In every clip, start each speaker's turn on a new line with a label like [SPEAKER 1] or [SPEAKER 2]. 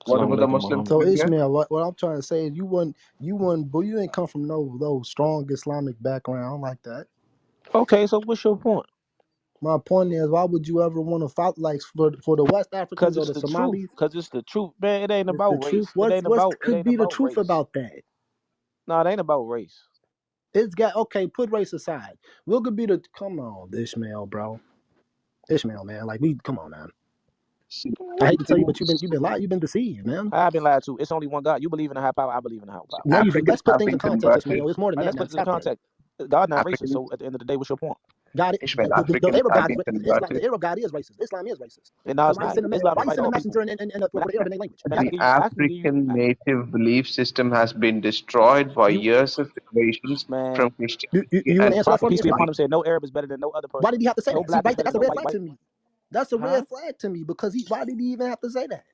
[SPEAKER 1] What
[SPEAKER 2] Assalamu
[SPEAKER 1] about the
[SPEAKER 2] alaikum,
[SPEAKER 1] Muslim
[SPEAKER 2] Muhammad.
[SPEAKER 3] So
[SPEAKER 1] religion?
[SPEAKER 3] Ishmael, what I'm trying to say is but you didn't come from no those strong Islamic background like that.
[SPEAKER 2] Okay, so what's your point?
[SPEAKER 3] My point is, why would you ever want to fight like for the West
[SPEAKER 2] Cause
[SPEAKER 3] Africans or
[SPEAKER 2] it's
[SPEAKER 3] the
[SPEAKER 2] the truth.
[SPEAKER 3] Somalis?
[SPEAKER 2] Cause it's the truth, man. It ain't
[SPEAKER 3] It's
[SPEAKER 2] about
[SPEAKER 3] the truth.
[SPEAKER 2] race. It
[SPEAKER 3] What's
[SPEAKER 2] ain't about. It
[SPEAKER 3] could
[SPEAKER 2] ain't
[SPEAKER 3] be the
[SPEAKER 2] about
[SPEAKER 3] truth
[SPEAKER 2] race.
[SPEAKER 3] about that?
[SPEAKER 2] No, it ain't about race.
[SPEAKER 3] It's got okay. Put race aside. What could be the come on, Ishmael, bro? Ishmael, man. Like we come on, man.
[SPEAKER 1] See,
[SPEAKER 3] I hate to tell you,
[SPEAKER 1] everything.
[SPEAKER 3] but you've been lied. You've been deceived, man.
[SPEAKER 2] I've been lied to. It's only one God. You believe in a high power. I believe in a high power.
[SPEAKER 3] No, you do.
[SPEAKER 1] Africans
[SPEAKER 3] Let's put
[SPEAKER 1] have
[SPEAKER 3] things in
[SPEAKER 1] been
[SPEAKER 3] context,
[SPEAKER 1] converted.
[SPEAKER 3] Ishmael. It's more than
[SPEAKER 2] All right,
[SPEAKER 3] that
[SPEAKER 2] let's
[SPEAKER 3] now.
[SPEAKER 2] put this in
[SPEAKER 3] Stop that.
[SPEAKER 2] context. God not racist.
[SPEAKER 1] Africans,
[SPEAKER 2] So at the end of the day, what's your point?
[SPEAKER 3] God,
[SPEAKER 1] Ishmael,
[SPEAKER 3] the
[SPEAKER 1] Africans
[SPEAKER 3] Arab
[SPEAKER 1] have
[SPEAKER 3] God is
[SPEAKER 1] been
[SPEAKER 3] Islam.
[SPEAKER 1] converted.
[SPEAKER 3] The Arab God is racist. Islam is racist.
[SPEAKER 2] And no,
[SPEAKER 3] So
[SPEAKER 2] it's not. Islam
[SPEAKER 3] why
[SPEAKER 2] don't
[SPEAKER 3] you
[SPEAKER 2] like
[SPEAKER 3] send a
[SPEAKER 2] all people.
[SPEAKER 3] messenger for
[SPEAKER 2] Man,
[SPEAKER 3] the Arabic language?
[SPEAKER 2] man,
[SPEAKER 1] The
[SPEAKER 2] I can give you,
[SPEAKER 1] African native belief system has been destroyed by
[SPEAKER 3] You
[SPEAKER 1] years of generations
[SPEAKER 2] man.
[SPEAKER 1] from Christianity
[SPEAKER 3] want
[SPEAKER 1] and
[SPEAKER 3] to answer that
[SPEAKER 2] Prophet
[SPEAKER 3] for me,
[SPEAKER 2] peace be
[SPEAKER 3] Ishmael?
[SPEAKER 2] upon
[SPEAKER 1] Islam.
[SPEAKER 2] him said, no Arab is better than no other
[SPEAKER 3] Why
[SPEAKER 2] person.
[SPEAKER 3] did he have to say
[SPEAKER 2] No
[SPEAKER 3] that? See,
[SPEAKER 2] black is
[SPEAKER 3] right there,
[SPEAKER 2] better
[SPEAKER 3] that's
[SPEAKER 2] than
[SPEAKER 3] a
[SPEAKER 2] no
[SPEAKER 3] red
[SPEAKER 2] white.
[SPEAKER 3] flag
[SPEAKER 2] White,
[SPEAKER 3] to me. That's a
[SPEAKER 2] huh?
[SPEAKER 3] red flag to me because why did he even have to say that?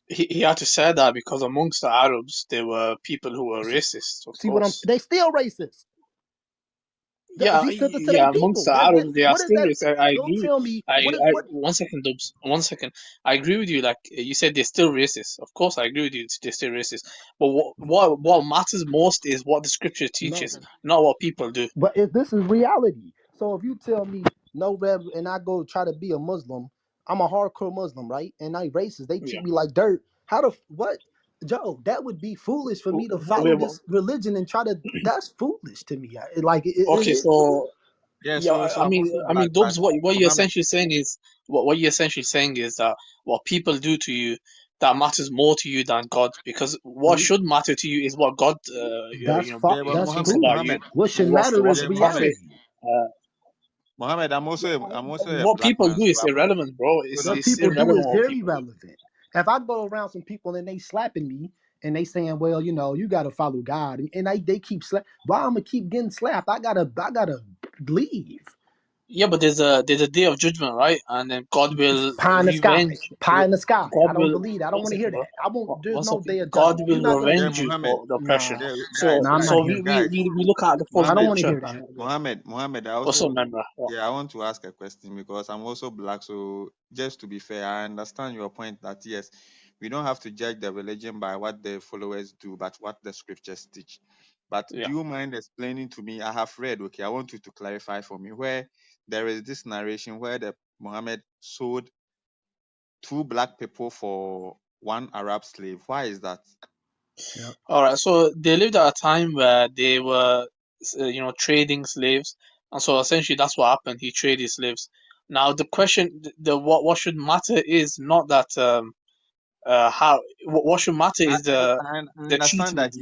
[SPEAKER 4] He had to say that because amongst the Arabs there were people who were racist, of
[SPEAKER 3] See what I'm?
[SPEAKER 4] course.
[SPEAKER 3] They still racist.
[SPEAKER 4] Yeah,
[SPEAKER 3] He sent it to their
[SPEAKER 4] yeah, amongst
[SPEAKER 3] people.
[SPEAKER 4] the
[SPEAKER 3] That's that.
[SPEAKER 4] Arabs they are
[SPEAKER 3] What is
[SPEAKER 4] still
[SPEAKER 3] that?
[SPEAKER 4] racist. I
[SPEAKER 3] Don't
[SPEAKER 4] agree.
[SPEAKER 3] tell me
[SPEAKER 4] I
[SPEAKER 3] what.
[SPEAKER 4] one second, Dubs. One second. I agree with you. Like you said, they're still racist. Of course, I agree with you. They're still racist. But what matters most is what the scripture
[SPEAKER 3] No,
[SPEAKER 4] teaches, not what people do.
[SPEAKER 3] but this is reality. So if you tell me no, Rev, and I go try to be a Muslim, I'm a hardcore Muslim, right? And I racist. They
[SPEAKER 4] Yeah.
[SPEAKER 3] treat me like dirt. How the what? Joe, that would be foolish for me to follow
[SPEAKER 4] Wait,
[SPEAKER 3] this religion and try to. That's foolish to me. Is
[SPEAKER 4] okay,
[SPEAKER 3] it?
[SPEAKER 4] so
[SPEAKER 5] Yeah,
[SPEAKER 4] yeah,
[SPEAKER 5] so
[SPEAKER 4] I
[SPEAKER 5] I'm
[SPEAKER 4] mean,
[SPEAKER 5] also black, but
[SPEAKER 4] Dubs, what you're
[SPEAKER 5] Mohammed,
[SPEAKER 4] essentially saying is what you're essentially saying is that what people do to you that matters more to you than God, because what should matter to you is what God,
[SPEAKER 3] That's
[SPEAKER 5] yeah, but
[SPEAKER 3] that's
[SPEAKER 4] thinks
[SPEAKER 3] foolish.
[SPEAKER 4] about you.
[SPEAKER 5] Mohammed,
[SPEAKER 3] What should
[SPEAKER 4] What's
[SPEAKER 3] matter
[SPEAKER 4] what's
[SPEAKER 3] is
[SPEAKER 5] yeah,
[SPEAKER 4] the
[SPEAKER 5] Mohammed,
[SPEAKER 4] prophet?
[SPEAKER 3] reality.
[SPEAKER 4] Uh,
[SPEAKER 5] Mohammed, I'm also a
[SPEAKER 4] what
[SPEAKER 5] black
[SPEAKER 4] people
[SPEAKER 5] man,
[SPEAKER 4] do
[SPEAKER 5] so
[SPEAKER 4] is
[SPEAKER 5] I'm not.
[SPEAKER 4] irrelevant, bro.
[SPEAKER 5] Hold
[SPEAKER 3] What
[SPEAKER 5] on.
[SPEAKER 4] It's
[SPEAKER 3] people do
[SPEAKER 4] irrelevant
[SPEAKER 3] is
[SPEAKER 4] what
[SPEAKER 3] very
[SPEAKER 4] people do.
[SPEAKER 3] relevant. If I go around some people and they slapping me and they saying, "Well, you got to follow God," and they keep slap, why I'm gonna keep getting slapped? I gotta leave.
[SPEAKER 4] Yeah, but there's a day of judgment, right? And then God will
[SPEAKER 3] Pie in the sky,
[SPEAKER 4] revenge.
[SPEAKER 3] pie in the sky.
[SPEAKER 4] God
[SPEAKER 3] I don't
[SPEAKER 4] will
[SPEAKER 3] believe that. I don't
[SPEAKER 4] one
[SPEAKER 3] want to hear
[SPEAKER 4] second, bro.
[SPEAKER 3] that. I won't. There's
[SPEAKER 4] One
[SPEAKER 3] no
[SPEAKER 4] second.
[SPEAKER 3] day of
[SPEAKER 4] God
[SPEAKER 3] judgment. You're
[SPEAKER 4] will
[SPEAKER 3] not gonna.
[SPEAKER 5] Yeah,
[SPEAKER 4] revenge you
[SPEAKER 5] Mohammed,
[SPEAKER 4] for the oppression.
[SPEAKER 3] Nah,
[SPEAKER 5] yeah,
[SPEAKER 4] So
[SPEAKER 3] nah. I'm not
[SPEAKER 4] so
[SPEAKER 3] hearing that.
[SPEAKER 5] guys,
[SPEAKER 4] we look at the full
[SPEAKER 3] I don't
[SPEAKER 5] Mohammed,
[SPEAKER 3] want to
[SPEAKER 4] picture.
[SPEAKER 3] hear that.
[SPEAKER 5] Mohammed, I
[SPEAKER 4] What's up,
[SPEAKER 5] also,
[SPEAKER 4] man, bro?
[SPEAKER 5] yeah, I want to ask a question because I'm also black. So just to be fair, I understand your point that yes, we don't have to judge the religion by what the followers do, but what the scriptures teach. But
[SPEAKER 4] Yeah.
[SPEAKER 5] do you mind explaining to me? I have read, okay, I want you to clarify for me where there is this narration where the Muhammad sold two black people for one Arab slave. Why is that?
[SPEAKER 3] Yeah.
[SPEAKER 4] All right. So they lived at a time where they were, trading slaves, and so essentially that's what happened. He traded slaves. Now the question, what should matter is not that how what should matter is
[SPEAKER 5] I
[SPEAKER 4] the
[SPEAKER 5] understand that
[SPEAKER 4] treatment.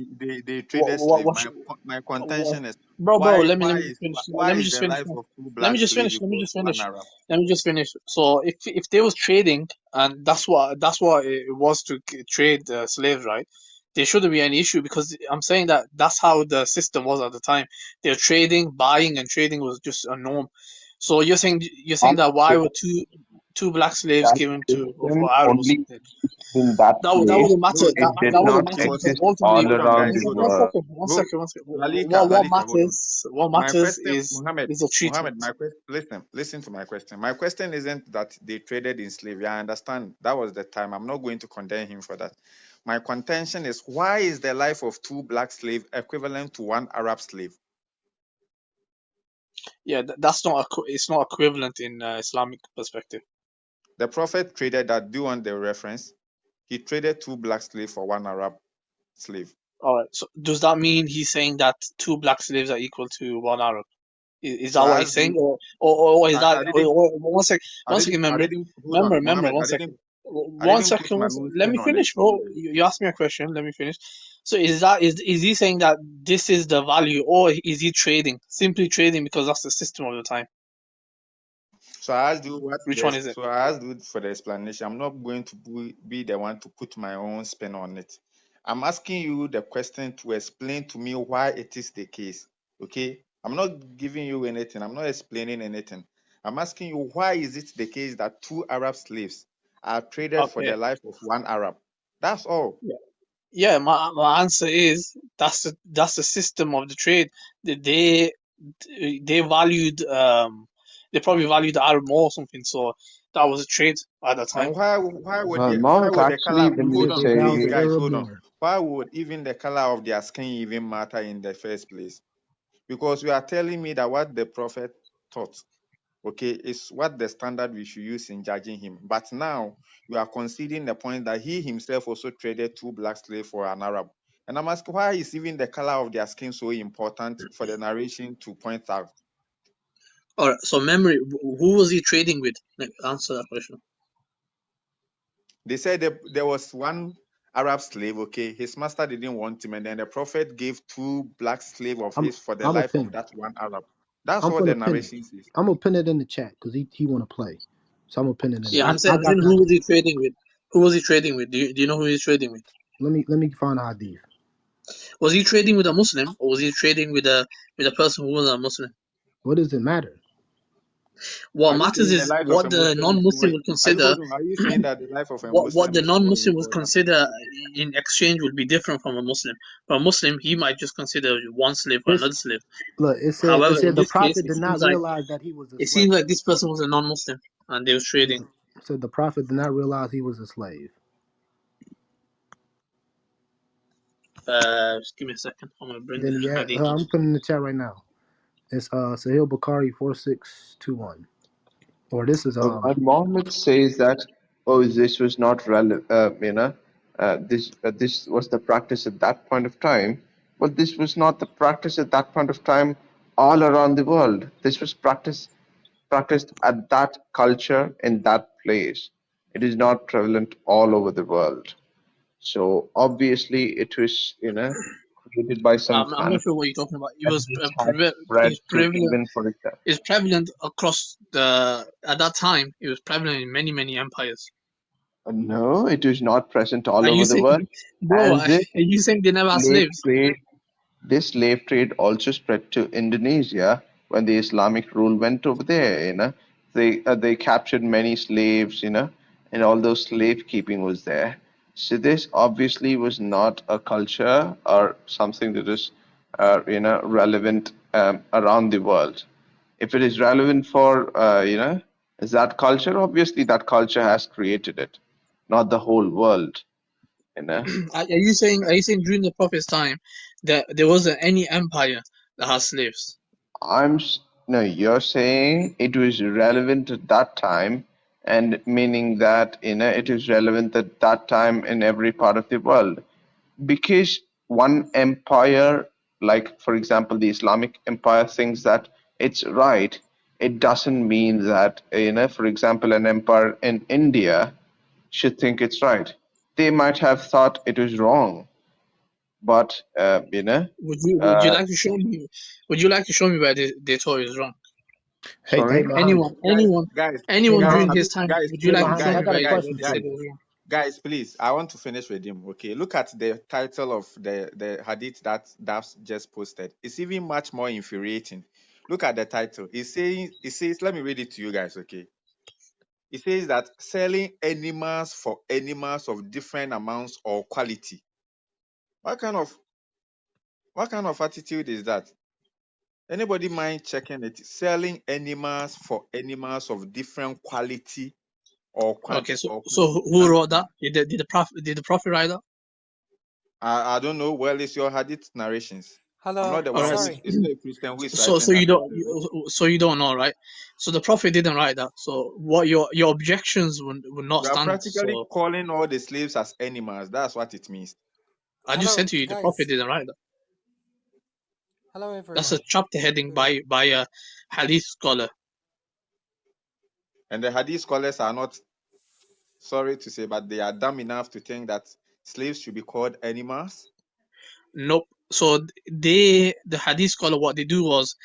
[SPEAKER 5] they traded
[SPEAKER 4] What
[SPEAKER 5] slave.
[SPEAKER 4] what should
[SPEAKER 5] My
[SPEAKER 4] what,
[SPEAKER 5] contention is
[SPEAKER 4] bro, let me just finish.
[SPEAKER 5] why
[SPEAKER 4] Let me
[SPEAKER 5] is
[SPEAKER 4] just
[SPEAKER 5] the
[SPEAKER 4] finish.
[SPEAKER 5] life of two
[SPEAKER 4] Let me
[SPEAKER 5] black
[SPEAKER 4] just
[SPEAKER 5] slave
[SPEAKER 4] finish. Let me
[SPEAKER 5] equal
[SPEAKER 4] just
[SPEAKER 5] to one
[SPEAKER 4] finish.
[SPEAKER 5] Arab?
[SPEAKER 4] Let me just finish. So if they was trading and that's what it was to trade slaves, right? There shouldn't be any issue because I'm saying that that's how the system was at the time. They're trading, buying, and trading was just a norm. So you're saying
[SPEAKER 1] And
[SPEAKER 4] that why
[SPEAKER 1] the
[SPEAKER 4] were two black slaves
[SPEAKER 1] that
[SPEAKER 4] given to
[SPEAKER 1] system
[SPEAKER 4] for Arab or
[SPEAKER 1] only
[SPEAKER 4] something?
[SPEAKER 1] in that
[SPEAKER 4] That
[SPEAKER 1] place.
[SPEAKER 4] wouldn't matter.
[SPEAKER 5] No,
[SPEAKER 1] It
[SPEAKER 4] That
[SPEAKER 1] did
[SPEAKER 4] that
[SPEAKER 1] not
[SPEAKER 4] wouldn't
[SPEAKER 5] it
[SPEAKER 4] matter
[SPEAKER 5] was
[SPEAKER 4] because
[SPEAKER 1] exist
[SPEAKER 4] ultimately,
[SPEAKER 1] all
[SPEAKER 5] hold on,
[SPEAKER 1] around
[SPEAKER 5] guys,
[SPEAKER 1] the
[SPEAKER 5] hold
[SPEAKER 4] one
[SPEAKER 5] on.
[SPEAKER 1] world.
[SPEAKER 4] second, one
[SPEAKER 5] Go
[SPEAKER 4] second, one second. What
[SPEAKER 5] Lalita, hold on.
[SPEAKER 4] matters? What
[SPEAKER 5] My
[SPEAKER 4] matters
[SPEAKER 5] question, Muhammad,
[SPEAKER 4] is the treatment.
[SPEAKER 5] My question, listen to my question. My question isn't that they traded in slavery. I understand that was the time. I'm not going to condemn him for that. My contention is why is the life of two black slaves equivalent to one Arab slave?
[SPEAKER 4] Yeah, that's not it's not equivalent in Islamic perspective.
[SPEAKER 5] The Prophet traded that. Do you want the reference? He traded two black slaves for one Arab slave.
[SPEAKER 4] All right. So does that mean he's saying that two black slaves are equal to one Arab? Is
[SPEAKER 5] So
[SPEAKER 4] that what
[SPEAKER 5] I
[SPEAKER 4] he's
[SPEAKER 5] asked
[SPEAKER 4] saying,
[SPEAKER 5] you,
[SPEAKER 4] or is that?
[SPEAKER 5] I didn't,
[SPEAKER 4] One second, remember,
[SPEAKER 5] hold on,
[SPEAKER 4] remember,
[SPEAKER 5] Muhammad,
[SPEAKER 4] one second,
[SPEAKER 5] I didn't put my own
[SPEAKER 4] Let me
[SPEAKER 5] spin on it.
[SPEAKER 4] finish, bro. You asked me a question. Let me finish. So is he saying that this is the value, or is he trading, simply trading because that's the system of the time?
[SPEAKER 5] So I asked you what
[SPEAKER 4] Which one
[SPEAKER 5] this.
[SPEAKER 4] is it?
[SPEAKER 5] So I asked you for the explanation. I'm not going to be the one to put my own spin on it. I'm asking you the question to explain to me why it is the case. Okay, I'm not giving you anything. I'm not explaining anything. I'm asking you why is it the case that two Arab slaves are traded for
[SPEAKER 4] Okay.
[SPEAKER 5] the life of one Arab? That's all.
[SPEAKER 4] Yeah, my answer is that's the system of the trade. That they valued they probably valued the Arab more or something. So that was a trade at that time.
[SPEAKER 5] And why would
[SPEAKER 1] Well,
[SPEAKER 5] why
[SPEAKER 1] Mark,
[SPEAKER 5] would the
[SPEAKER 1] actually,
[SPEAKER 5] color,
[SPEAKER 1] when
[SPEAKER 3] He
[SPEAKER 1] you
[SPEAKER 5] hold
[SPEAKER 3] said
[SPEAKER 5] on,
[SPEAKER 3] that that was
[SPEAKER 5] please
[SPEAKER 1] say,
[SPEAKER 3] the
[SPEAKER 5] guys,
[SPEAKER 3] Arab
[SPEAKER 5] hold on.
[SPEAKER 3] war.
[SPEAKER 5] Why would even the color of their skin even matter in the first place? Because you are telling me that what the prophet taught, okay, is what the standard we should use in judging him. But now you are conceding the point that he himself also traded 2 black slaves for an Arab. And I'm asking, why is even the color of their skin so important for the narration to point out?
[SPEAKER 4] All right. So memory. Who was he trading with? Like, answer that question.
[SPEAKER 5] They said that there was one Arab slave, okay, his master didn't want him, and then the prophet gave 2 black slaves of
[SPEAKER 3] I'm
[SPEAKER 5] his for the
[SPEAKER 3] I'm a
[SPEAKER 5] life of
[SPEAKER 3] pin it.
[SPEAKER 5] that one Arab. That's
[SPEAKER 3] I'm
[SPEAKER 5] what the
[SPEAKER 3] gonna pin it.
[SPEAKER 5] narration says.
[SPEAKER 3] I'm gonna pin it in the chat because he want to play. So I'm gonna pin it in.
[SPEAKER 4] Yeah,
[SPEAKER 3] I
[SPEAKER 4] I'm saying
[SPEAKER 3] got
[SPEAKER 4] who
[SPEAKER 3] that.
[SPEAKER 4] was he trading with? Who was he trading with? Do you know who he's trading with?
[SPEAKER 3] Let me find a hadith.
[SPEAKER 4] Was he trading with a Muslim, or was he trading with a person who wasn't a Muslim?
[SPEAKER 3] What does it matter?
[SPEAKER 4] What
[SPEAKER 5] Are you
[SPEAKER 4] matters
[SPEAKER 5] saying the
[SPEAKER 4] is
[SPEAKER 5] life of
[SPEAKER 4] what
[SPEAKER 5] a
[SPEAKER 4] the
[SPEAKER 5] Muslim is more?
[SPEAKER 4] non-Muslim would
[SPEAKER 5] Are you
[SPEAKER 4] consider.
[SPEAKER 5] holding? Are you saying that the life of a
[SPEAKER 4] What
[SPEAKER 5] Muslim
[SPEAKER 4] the
[SPEAKER 5] is more
[SPEAKER 4] non-Muslim would
[SPEAKER 5] important?
[SPEAKER 4] consider in exchange would be different from a Muslim. For a Muslim, he might just consider one slave for
[SPEAKER 3] This
[SPEAKER 4] another slave.
[SPEAKER 3] look. It
[SPEAKER 4] However, in
[SPEAKER 3] said the
[SPEAKER 4] this case,
[SPEAKER 3] prophet did not realize that he was a
[SPEAKER 4] it
[SPEAKER 3] slave.
[SPEAKER 4] seems like this person was a non-Muslim and they was trading.
[SPEAKER 3] It said the prophet did not realize he was a slave.
[SPEAKER 4] Just give me a second. I'm gonna bring
[SPEAKER 3] Then
[SPEAKER 4] the
[SPEAKER 3] yeah,
[SPEAKER 4] hadith.
[SPEAKER 3] I'm putting in the chat right now. It's Sahih Bukhari 4621. Or this is
[SPEAKER 1] and Mohammed says that, oh, this was not relevant, this was the practice at that point of time. But this was not the practice at that point of time all around the world. This was practiced at that culture in that place. It is not prevalent all over the world. So obviously, it was, created by some
[SPEAKER 4] I'm not
[SPEAKER 1] fanatics,
[SPEAKER 4] sure what you're talking about.
[SPEAKER 1] and this has spread
[SPEAKER 4] It's
[SPEAKER 1] to
[SPEAKER 4] prevalent.
[SPEAKER 1] even, for example.
[SPEAKER 4] It's prevalent across the. At that time, it was prevalent in many empires.
[SPEAKER 1] No, it is not present all
[SPEAKER 4] Are you
[SPEAKER 1] over the
[SPEAKER 4] saying,
[SPEAKER 1] world.
[SPEAKER 4] bro?
[SPEAKER 1] And
[SPEAKER 4] Are you saying they never had
[SPEAKER 1] slave
[SPEAKER 4] slaves?
[SPEAKER 1] trade, this slave trade also spread to Indonesia when the Islamic rule went over there. They captured many slaves. And all those slave keeping was there. So this obviously was not a culture or something that is, relevant around the world. If it is relevant for, is that culture, obviously that culture has created it, not the whole world. You know.
[SPEAKER 4] Are you saying during the Prophet's time that there wasn't any empire that has slaves?
[SPEAKER 1] No, you're saying it was relevant at that time, and meaning that it is relevant at that time in every part of the world. Because one empire, like for example, the Islamic Empire, thinks that it's right, it doesn't mean that, for example, an empire in India should think it's right. They might have thought it was wrong, but
[SPEAKER 4] Would you
[SPEAKER 1] uh,
[SPEAKER 4] like to show me? Would you like to show me where they thought it was wrong?
[SPEAKER 3] hey
[SPEAKER 1] sorry.
[SPEAKER 3] Muhammad.
[SPEAKER 5] Guys, guys,
[SPEAKER 3] Hey
[SPEAKER 4] Anyone
[SPEAKER 5] guys,
[SPEAKER 4] during
[SPEAKER 3] Muhammad.
[SPEAKER 4] his
[SPEAKER 5] please,
[SPEAKER 4] time?
[SPEAKER 5] guys,
[SPEAKER 4] Would you
[SPEAKER 3] Hey
[SPEAKER 4] like
[SPEAKER 5] please,
[SPEAKER 4] to show
[SPEAKER 3] Muhammad,
[SPEAKER 5] guys,
[SPEAKER 3] I
[SPEAKER 4] me
[SPEAKER 3] got a
[SPEAKER 4] where
[SPEAKER 5] guys,
[SPEAKER 3] question
[SPEAKER 4] they
[SPEAKER 3] for
[SPEAKER 4] said
[SPEAKER 5] guys,
[SPEAKER 4] it
[SPEAKER 3] you.
[SPEAKER 4] was wrong?
[SPEAKER 5] guys, please. I want to finish with him. Okay, look at the title of the hadith that Dafs just posted. It's even much more infuriating. Look at the title. It says, let me read it to you guys. Okay, it says that selling animals for animals of different amounts or quality. What kind of attitude is that? Anybody mind checking it? Selling animals for animals of different quality or
[SPEAKER 4] Okay,
[SPEAKER 5] or
[SPEAKER 4] so who wrote
[SPEAKER 5] quantity.
[SPEAKER 4] that? Did the prophet write that?
[SPEAKER 5] I don't know. Well, it's your hadith narrations. I'm not
[SPEAKER 6] Hello,
[SPEAKER 5] the
[SPEAKER 4] All
[SPEAKER 5] one
[SPEAKER 4] right.
[SPEAKER 5] who is.
[SPEAKER 6] sorry.
[SPEAKER 5] It's not a Christian who is
[SPEAKER 4] So
[SPEAKER 5] writing
[SPEAKER 4] so you
[SPEAKER 5] that.
[SPEAKER 4] don't so you don't know, right? So the prophet didn't write that. So what your objections would not
[SPEAKER 5] You are
[SPEAKER 4] stand.
[SPEAKER 5] practically
[SPEAKER 4] So
[SPEAKER 5] calling all the slaves as animals. That's what it means.
[SPEAKER 4] I just said
[SPEAKER 6] Hello,
[SPEAKER 4] to you, the prophet
[SPEAKER 6] guys.
[SPEAKER 4] didn't write that.
[SPEAKER 6] Hello,
[SPEAKER 4] That's a
[SPEAKER 6] everyone.
[SPEAKER 4] chapter heading
[SPEAKER 6] Everyone.
[SPEAKER 4] by a hadith scholar.
[SPEAKER 5] And the hadith scholars are not, sorry to say, but they are dumb enough to think that slaves should be called animals.
[SPEAKER 4] Nope. So the hadith scholar, what they do was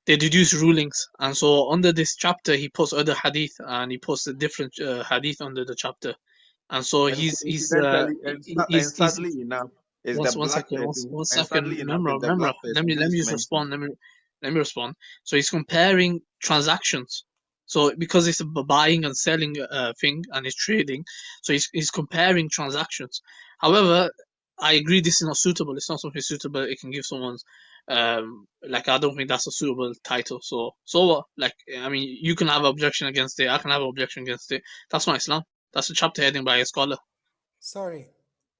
[SPEAKER 4] they deduce rulings, and so under this chapter he puts other hadith, and he puts a different hadith under the chapter, and so
[SPEAKER 5] And coincidentally,
[SPEAKER 4] he's
[SPEAKER 5] sadly enough, is
[SPEAKER 4] one
[SPEAKER 5] the
[SPEAKER 4] one
[SPEAKER 5] black
[SPEAKER 4] second,
[SPEAKER 5] person.
[SPEAKER 4] one
[SPEAKER 5] And
[SPEAKER 4] second.
[SPEAKER 5] sadly enough,
[SPEAKER 4] Remember,
[SPEAKER 5] is the
[SPEAKER 4] remember.
[SPEAKER 5] black person who
[SPEAKER 4] Let me
[SPEAKER 5] is
[SPEAKER 4] just
[SPEAKER 5] mentioned.
[SPEAKER 4] respond. Let me respond. So he's comparing transactions. So because it's a buying and selling thing and it's trading, so he's comparing transactions. However, I agree this is not suitable. It's not something suitable. It can give someone Like I don't think that's a suitable title. So what? Like I mean, you can have an objection against it. I can have an objection against it. That's not Islam. That's a chapter heading by a scholar.
[SPEAKER 6] Sorry.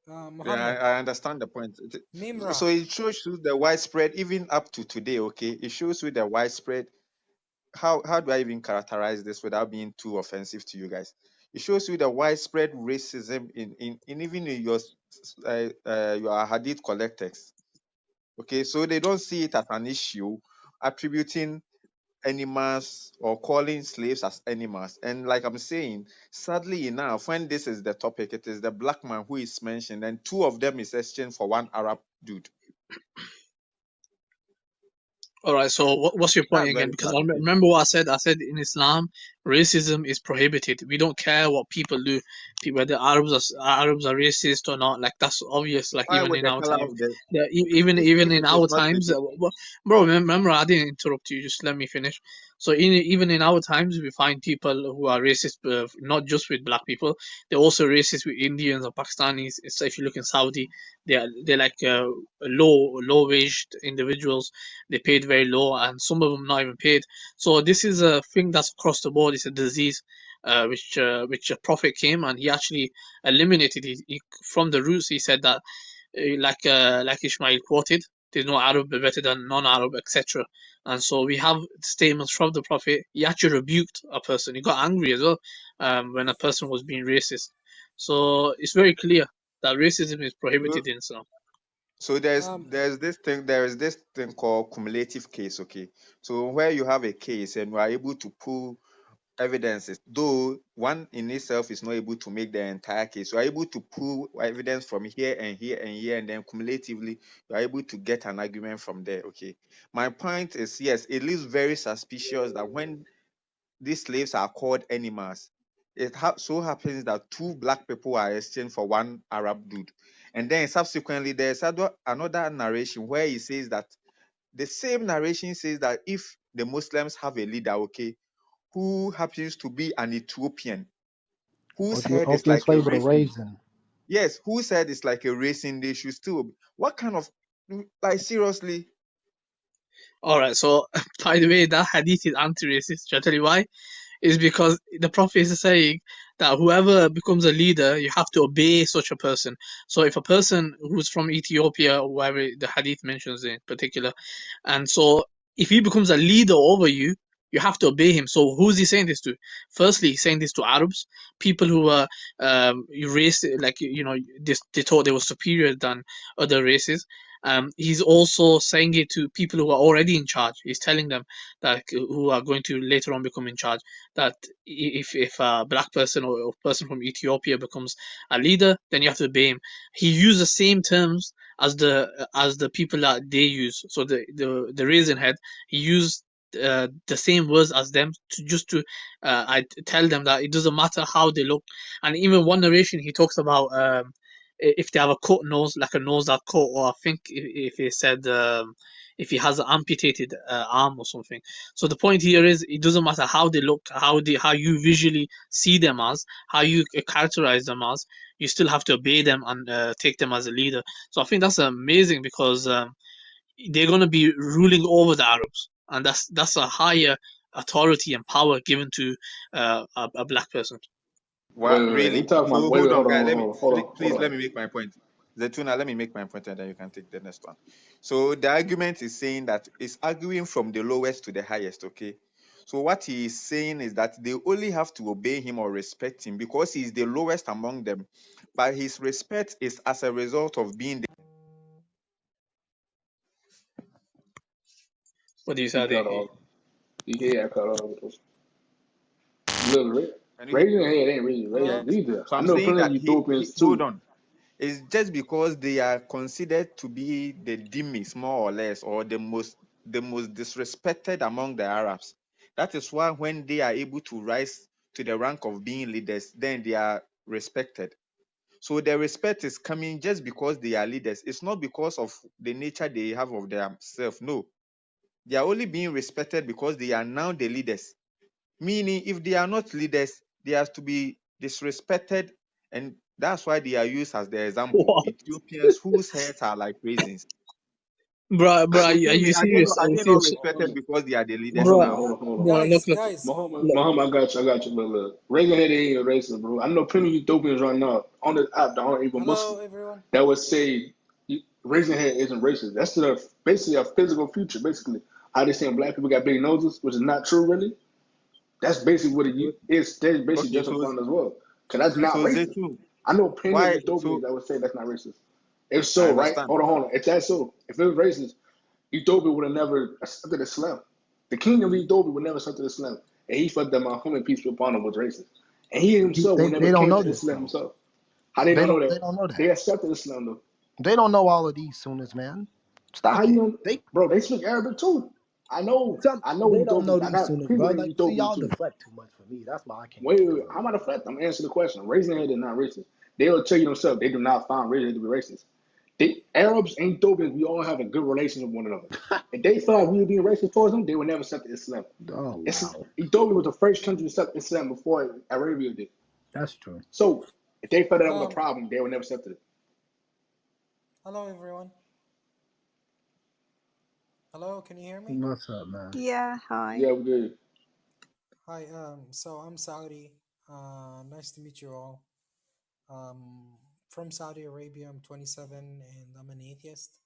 [SPEAKER 5] Yeah,
[SPEAKER 6] Muhammad.
[SPEAKER 5] I understand the point. So
[SPEAKER 6] Mimra.
[SPEAKER 5] it shows you the widespread, even up to today. Okay, it shows you the widespread. How do I even characterize this without being too offensive to you guys? It shows you the widespread racism in even in your hadith collectors. Okay, so they don't see it as an issue, attributing animals or calling slaves as animals. And like I'm saying, sadly enough, when this is the topic, it is the black man who is mentioned, and two of them is exchanged for one Arab dude.
[SPEAKER 4] All right. So what's your point
[SPEAKER 5] That's
[SPEAKER 4] again?
[SPEAKER 5] very
[SPEAKER 4] Because
[SPEAKER 5] sad,
[SPEAKER 4] I
[SPEAKER 5] okay?
[SPEAKER 4] remember what I said. I said in Islam, racism is prohibited. We don't care what people do, whether Arabs are racist or not. Like that's obvious. Like
[SPEAKER 5] Why
[SPEAKER 4] even
[SPEAKER 5] would
[SPEAKER 4] in
[SPEAKER 5] the
[SPEAKER 4] our
[SPEAKER 5] color
[SPEAKER 4] time,
[SPEAKER 5] of the
[SPEAKER 4] yeah, even
[SPEAKER 5] if
[SPEAKER 4] in
[SPEAKER 5] it is
[SPEAKER 4] our
[SPEAKER 5] not
[SPEAKER 4] times,
[SPEAKER 5] religion?
[SPEAKER 4] bro. Remember, I didn't interrupt you. Just let me finish. So even in our times, we find people who are racist, not just with black people. They're also racist with Indians or Pakistanis. So if you look in Saudi, they're like low waged individuals. They paid very low, and some of them not even paid. So this is a thing that's across the board. It's a disease, which a prophet came and he actually eliminated it. From the roots. He said that, like Ishmael quoted, there's no Arab better than non-Arab, etc. And so we have statements from the prophet. He actually rebuked a person. He got angry as well, when a person was being racist. So it's very clear that racism is
[SPEAKER 5] So,
[SPEAKER 4] prohibited in Islam.
[SPEAKER 5] so there's
[SPEAKER 6] Um,
[SPEAKER 5] this thing called cumulative case, okay? So where you have a case and you are able to pull evidences, though one in itself is not able to make the entire case. You are able to pull evidence from here and here and here, and then cumulatively, you are able to get an argument from there. Okay. My point is, yes, it is very suspicious that when these slaves are called animals, so happens that two black people are exchanged for one Arab dude. And then subsequently, there's another narration where he says that the same narration says that if the Muslims have a leader, okay, who happens to be an Ethiopian, whose head is
[SPEAKER 3] Ethiopian
[SPEAKER 5] like a
[SPEAKER 3] slave with a
[SPEAKER 5] raisin.
[SPEAKER 3] raisin.
[SPEAKER 5] Yes, whose head is like a raisin, they should still. What kind of, like, seriously?
[SPEAKER 4] All right. So by the way, that hadith is anti-racist. Shall I tell you why? Is because the Prophet is saying that whoever becomes a leader, you have to obey such a person. So if a person who's from Ethiopia, or wherever the hadith mentions in particular, and so if he becomes a leader over you, you have to obey him. So who's he saying this to? Firstly, he's saying this to Arabs, people who are raised like they thought they were superior than other races. He's also saying it to people who are already in charge. He's telling them that who are going to later on become in charge that if a black person or a person from Ethiopia becomes a leader, then you have to obey him. He used the same terms as the people that they use. So the raisin head, he used the same words as them to I tell them that it doesn't matter how they look. And even one narration he talks about if they have a cut nose, like a nose that cut, or I think if he said if he has an amputated arm or something. So the point here is it doesn't matter how they look, how you visually see them as, how you characterize them as. You still have to obey them and take them as a leader. So I think that's amazing because they're going to be ruling over the Arabs, and that's a higher authority and power given to a black person.
[SPEAKER 5] What,
[SPEAKER 7] Wait. You
[SPEAKER 5] really?
[SPEAKER 7] talking about?
[SPEAKER 5] So
[SPEAKER 7] Wait,
[SPEAKER 5] hold
[SPEAKER 7] wait,
[SPEAKER 5] on,
[SPEAKER 7] hold
[SPEAKER 5] guy.
[SPEAKER 7] on,
[SPEAKER 5] Let me
[SPEAKER 7] hold on, hold on, hold
[SPEAKER 5] please let
[SPEAKER 7] on.
[SPEAKER 5] me make my point. Zetuna, let me make my point and then you can take the next one. So the argument is saying that it's arguing from the lowest to the highest, okay? So what he is saying is that they only have to obey him or respect him because he is the lowest among them. But his respect is as a result of being the.
[SPEAKER 4] What do you
[SPEAKER 7] He
[SPEAKER 4] say? I
[SPEAKER 7] cut
[SPEAKER 4] didn't hear you.
[SPEAKER 7] off. He got cut off. Look,
[SPEAKER 5] Can you hear
[SPEAKER 7] raising
[SPEAKER 5] me?
[SPEAKER 7] head ain't really
[SPEAKER 5] Yes.
[SPEAKER 7] racist either.
[SPEAKER 5] So
[SPEAKER 7] I
[SPEAKER 5] I'm
[SPEAKER 7] know
[SPEAKER 5] saying
[SPEAKER 7] plenty
[SPEAKER 5] that
[SPEAKER 7] of Ethiopians
[SPEAKER 5] hold
[SPEAKER 7] too.
[SPEAKER 5] on. It's just because they are considered to be the dhimmis, more or less, or the most disrespected among the Arabs. That is why when they are able to rise to the rank of being leaders, then they are respected. So the respect is coming just because they are leaders. It's not because of the nature they have of themselves. No. They are only being respected because they are now the leaders. Meaning, if they are not leaders, they have to be disrespected, and that's why they are used as the example.
[SPEAKER 4] What?
[SPEAKER 5] Ethiopians whose heads are like raisins.
[SPEAKER 4] Bro, are
[SPEAKER 5] So
[SPEAKER 4] you serious? Are
[SPEAKER 5] are
[SPEAKER 4] you
[SPEAKER 5] they not
[SPEAKER 4] serious?
[SPEAKER 5] respected because they are the leaders
[SPEAKER 7] Hold on,
[SPEAKER 4] Bro,
[SPEAKER 5] now?
[SPEAKER 7] hold on, hold on.
[SPEAKER 4] bro, look,
[SPEAKER 6] Guys,
[SPEAKER 4] look,
[SPEAKER 6] guys,
[SPEAKER 4] look.
[SPEAKER 7] Muhammad, I got you. Look. Reagan Head ain't a racist, bro. I know plenty of Ethiopians right now on the app that aren't even
[SPEAKER 6] hello
[SPEAKER 7] Muslim
[SPEAKER 6] everyone.
[SPEAKER 7] that would say Reagan Head isn't racist. That's basically a physical feature, basically. How they saying black people got big noses, which is not true, really. That's basically what it is. That's basically
[SPEAKER 5] Okay, so
[SPEAKER 7] justifying as well. Because that's not
[SPEAKER 5] so
[SPEAKER 7] racist.
[SPEAKER 5] Zaytoon,
[SPEAKER 7] I know plenty of
[SPEAKER 5] why?
[SPEAKER 7] Ethiopians
[SPEAKER 5] So
[SPEAKER 7] that would say that's not racist. If
[SPEAKER 5] I
[SPEAKER 7] so, right?
[SPEAKER 5] understand.
[SPEAKER 7] Hold on. If that's so, if it was racist, Ethiopia would have never accepted Islam. The king of Ethiopia would never accept Islam. And he felt that Muhammad, peace be upon him, was racist. And he himself would never
[SPEAKER 3] They don't
[SPEAKER 7] came
[SPEAKER 3] know
[SPEAKER 7] to
[SPEAKER 3] this
[SPEAKER 7] Islam
[SPEAKER 3] though.
[SPEAKER 7] himself. How they don't know
[SPEAKER 3] They
[SPEAKER 7] that?
[SPEAKER 3] don't know that.
[SPEAKER 7] They accepted Islam though.
[SPEAKER 3] They don't know all of these sooners, man.
[SPEAKER 7] How
[SPEAKER 3] Stop
[SPEAKER 7] you
[SPEAKER 3] it.
[SPEAKER 7] know, bro, they speak Arabic too. I know
[SPEAKER 3] They don't know
[SPEAKER 7] Ethiopians. I
[SPEAKER 3] these
[SPEAKER 7] got
[SPEAKER 3] sooners,
[SPEAKER 7] people
[SPEAKER 3] bro.
[SPEAKER 7] in
[SPEAKER 3] Like, see,
[SPEAKER 7] Ethiopia
[SPEAKER 3] y'all
[SPEAKER 7] too.
[SPEAKER 3] deflect too much for me. That's why I can't
[SPEAKER 7] Wait,
[SPEAKER 3] get
[SPEAKER 7] wait, wait.
[SPEAKER 3] down.
[SPEAKER 7] I'm not a fact. I'm answering the question. Raising Hand is not racist. They'll tell you themselves they do not find racism to be racist. Arabs and Ethiopians, we all have a good relationship with one another. If they thought we were being racist towards them, they would never accept Islam.
[SPEAKER 3] Oh wow,
[SPEAKER 7] Ethiopia was the first country to accept Islam before Arabia did.
[SPEAKER 3] that's true.
[SPEAKER 7] So if they felt that was a
[SPEAKER 6] Um,
[SPEAKER 7] problem, they would never accept it.
[SPEAKER 6] hello everyone. Hello, can you hear me?
[SPEAKER 3] What's up, man?
[SPEAKER 8] Yeah, hi.
[SPEAKER 7] Yeah, we good.
[SPEAKER 6] Hi, so I'm Saudi. Nice to meet you all. From Saudi Arabia, I'm 27 and I'm an atheist.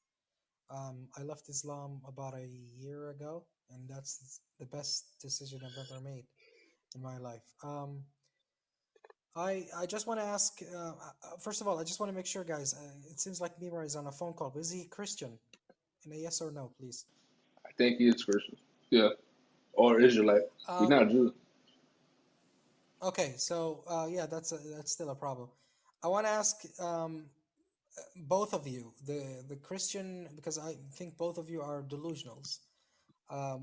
[SPEAKER 6] I left Islam about a year ago, and that's the best decision I've ever made in my life. I just want to ask, first of all, I just want to make sure, guys, it seems like Mira is on a phone call, but is he Christian? And a yes or no, please.
[SPEAKER 7] I think he is Christian. Yeah. Or Israelite. He's
[SPEAKER 6] Um,
[SPEAKER 7] not Jew.
[SPEAKER 6] okay, so yeah, that's still a problem. I want to ask both of you, the Christian, because I think both of you are delusionals,